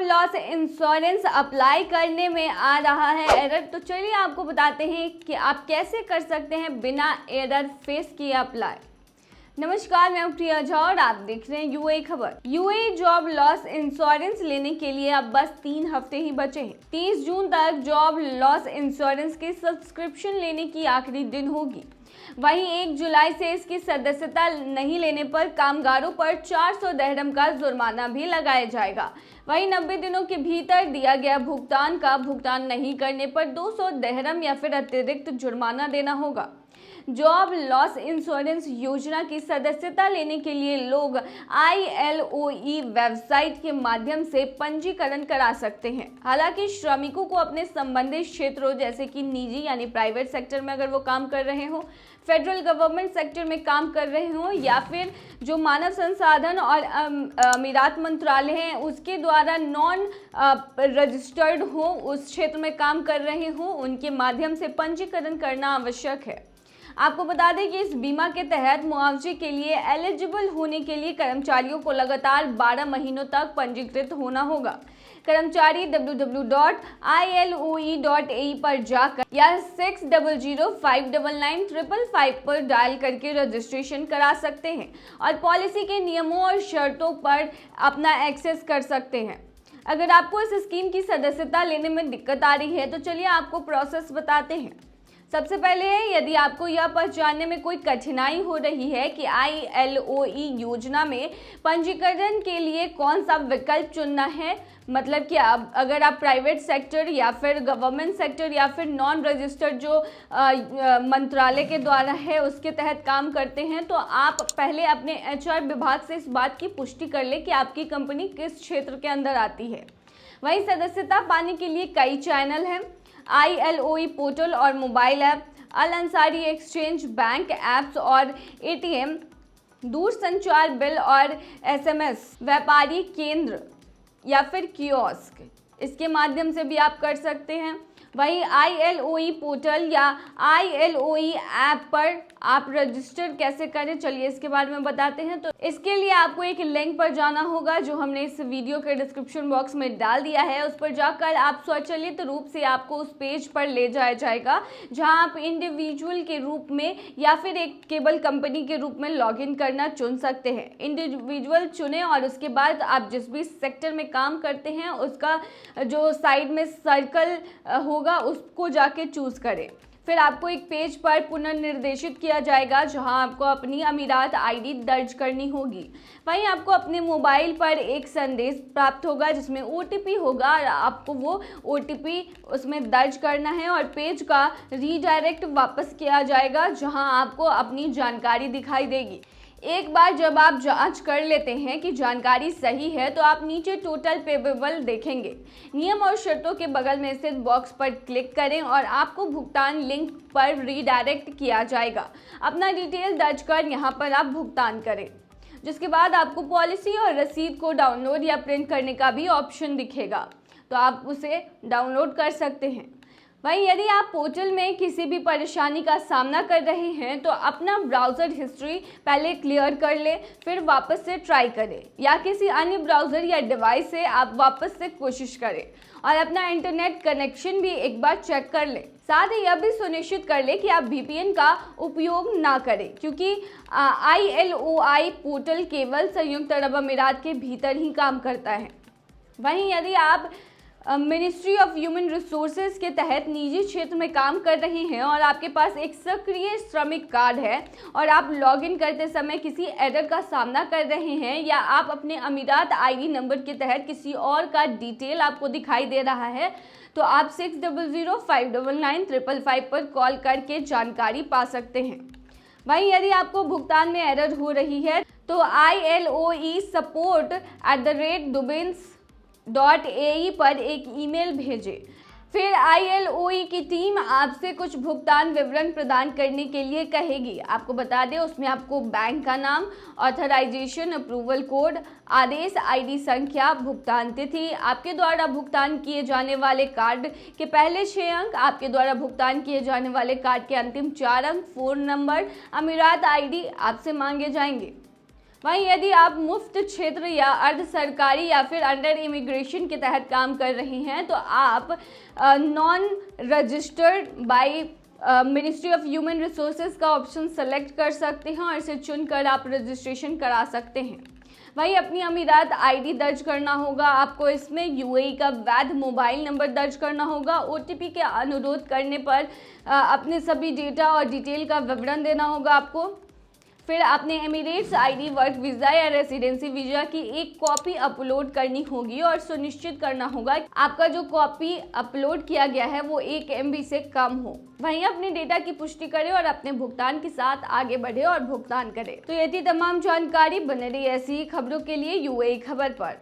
Loss insurance apply करने में आ रहा है एरर। तो चलिए आपको बताते हैं कि आप कैसे कर सकते हैं बिना एरर फेस किए अप्लाई। नमस्कार, मैं प्रिया झा और आप देख रहे हैं यूएई खबर। यूएई जॉब लॉस इंश्योरेंस लेने के लिए अब बस 3 हफ्ते ही बचे हैं। 30 जून तक जॉब लॉस इंश्योरेंस की सब्सक्रिप्शन लेने की आखिरी दिन होगी। वहीं 1 जुलाई से इसकी सदस्यता नहीं लेने पर कामगारों पर 400 दिरहम का जुर्माना भी लगाया जाएगा। वहीं 90 दिनों के भीतर दिया गया भुगतान का भुगतान नहीं करने पर 200 दिरहम या फिर अतिरिक्त जुर्माना देना होगा। जॉब लॉस इंश्योरेंस योजना की सदस्यता लेने के लिए लोग ILOE वेबसाइट के माध्यम से पंजीकरण करा सकते हैं। हालांकि श्रमिकों को अपने संबंधित क्षेत्रों जैसे कि निजी यानी प्राइवेट सेक्टर में अगर वो काम कर रहे हो, फेडरल गवर्नमेंट सेक्टर में काम कर रहे हो या फिर जो मानव संसाधन और अमीरात मंत्रालय है उसके द्वारा नॉन रजिस्टर्ड हो, उस क्षेत्र में काम कर रहे हो, उनके माध्यम से पंजीकरण करना आवश्यक है। आपको बता दें कि इस बीमा के तहत मुआवजे के लिए एलिजिबल होने के लिए कर्मचारियों को लगातार 12 महीनों तक पंजीकृत होना होगा। कर्मचारी www.iloe.ae पर जाकर या 60059955 पर डायल करके रजिस्ट्रेशन करा सकते हैं और पॉलिसी के नियमों और शर्तों पर अपना एक्सेस कर सकते हैं। अगर आपको इस स्कीम की सदस्यता लेने में दिक्कत आ रही है तो चलिए आपको प्रोसेस बताते हैं। सबसे पहले यदि आपको यह पहचानने में कोई कठिनाई हो रही है कि ILOE योजना में पंजीकरण के लिए कौन सा विकल्प चुनना है, मतलब कि अगर आप प्राइवेट सेक्टर या फिर गवर्नमेंट सेक्टर या फिर नॉन रजिस्टर्ड जो मंत्रालय के द्वारा है उसके तहत काम करते हैं, तो आप पहले अपने HR विभाग से इस बात की पुष्टि कर ले कि आपकी कंपनी किस क्षेत्र के अंदर आती है। वहीं सदस्यता पाने के लिए कई चैनल हैं। ILOE पोर्टल और मोबाइल ऐप, अल अंसारी एक्सचेंज, बैंक ऐप्स और ATM, दूरसंचार बिल और SMS, व्यापारी केंद्र या फिर कियोस्क, इसके माध्यम से भी आप कर सकते हैं। वहीं ILOE पोर्टल या ILOE ऐप पर आप रजिस्टर कैसे करें, चलिए इसके बारे में बताते हैं। तो इसके लिए आपको एक लिंक पर जाना होगा जो हमने इस वीडियो के डिस्क्रिप्शन बॉक्स में डाल दिया है। उस पर जाकर आप स्वचालित रूप से आपको उस पेज पर ले जाया जाएगा जहां आप इंडिविजुअल के रूप में या फिर एक केबल कंपनी के रूप में लॉगिन करना चुन सकते हैं। इंडिविजुअल चुनें और उसके बाद आप जिस भी सेक्टर में काम करते हैं उसका जो साइड में सर्कल होगा उसको जाके चूज करें। फिर आपको एक पेज पर पुनर्निर्देशित किया जाएगा जहां आपको अपनी अमीरात ID दर्ज करनी होगी। वहीं आपको अपने मोबाइल पर एक संदेश प्राप्त होगा जिसमें OTP होगा और आपको वो OTP उसमें दर्ज करना है और पेज का रीडायरेक्ट वापस किया जाएगा जहां आपको अपनी जानकारी दिखाई देगी। एक बार जब आप जांच कर लेते हैं कि जानकारी सही है तो आप नीचे टोटल पेबल देखेंगे। नियम और शर्तों के बगल में स्थित बॉक्स पर क्लिक करें और आपको भुगतान लिंक पर रीडायरेक्ट किया जाएगा। अपना डिटेल दर्ज कर यहां पर आप भुगतान करें, जिसके बाद आपको पॉलिसी और रसीद को डाउनलोड या प्रिंट करने का भी ऑप्शन दिखेगा, तो आप उसे डाउनलोड कर सकते हैं। वहीं यदि आप पोर्टल में किसी भी परेशानी का सामना कर रहे हैं तो अपना ब्राउज़र हिस्ट्री पहले क्लियर कर ले, फिर वापस से ट्राई करें या किसी अन्य ब्राउज़र या डिवाइस से आप वापस से कोशिश करें और अपना इंटरनेट कनेक्शन भी एक बार चेक कर लें। साथ ही यह भी सुनिश्चित कर ले कि आप VPN का उपयोग ना करें, क्योंकि ILOE पोर्टल केवल संयुक्त अरब अमीरात के भीतर ही काम करता है। वहीं यदि आप मिनिस्ट्री ऑफ ह्यूमन रिसोर्सेज के तहत निजी क्षेत्र में काम कर रहे हैं और आपके पास एक सक्रिय श्रमिक कार्ड है और आप लॉगिन करते समय किसी एरर का सामना कर रहे हैं या आप अपने अमीरात ID नंबर के तहत किसी और का डिटेल आपको दिखाई दे रहा है, तो आप 60059955 पर कॉल करके जानकारी पा सकते हैं। वहीं यदि आपको भुगतान में एरर हो रही है तो ILOE support@dubins.ae पर एक ईमेल भेजें। फिर ILOE की टीम आपसे कुछ भुगतान विवरण प्रदान करने के लिए कहेगी। आपको बता दें उसमें आपको बैंक का नाम, ऑथराइजेशन अप्रूवल कोड, आदेश ID संख्या, भुगतान तिथि, आपके द्वारा भुगतान किए जाने वाले कार्ड के पहले 6 अंक, आपके द्वारा भुगतान किए जाने वाले कार्ड के अंतिम 4 अंक, फ़ोन नंबर, अमीरात ID आपसे मांगे जाएंगे। वहीं यदि आप मुफ्त क्षेत्र या अर्ध सरकारी या फिर अंडर इमिग्रेशन के तहत काम कर रहे हैं तो आप non registered by ministry of human resources का ऑप्शन सेलेक्ट कर सकते हैं और इसे चुनकर आप रजिस्ट्रेशन करा सकते हैं। वहीं अपनी अमीरात आईडी दर्ज करना होगा आपको, इसमें यूएई का वैध मोबाइल नंबर दर्ज करना होगा, ओटीपी के अनुरोध करने पर अपने सभी डेटा और डिटेल का विवरण देना होगा आपको। फिर आपने एमिरेट्स आईडी, वर्क वीज़ा या रेसिडेंसी वीज़ा की एक कॉपी अपलोड करनी होगी और सुनिश्चित करना होगा कि आपका जो कॉपी अपलोड किया गया है वो 1 MB से कम हो। वहीं अपने डेटा की पुष्टि करें और अपने भुगतान के साथ आगे बढ़े और भुगतान करें। तो ये थी तमाम जानकारी। बने रही ऐसी ही खबरों के लिए यूएई खबर पर।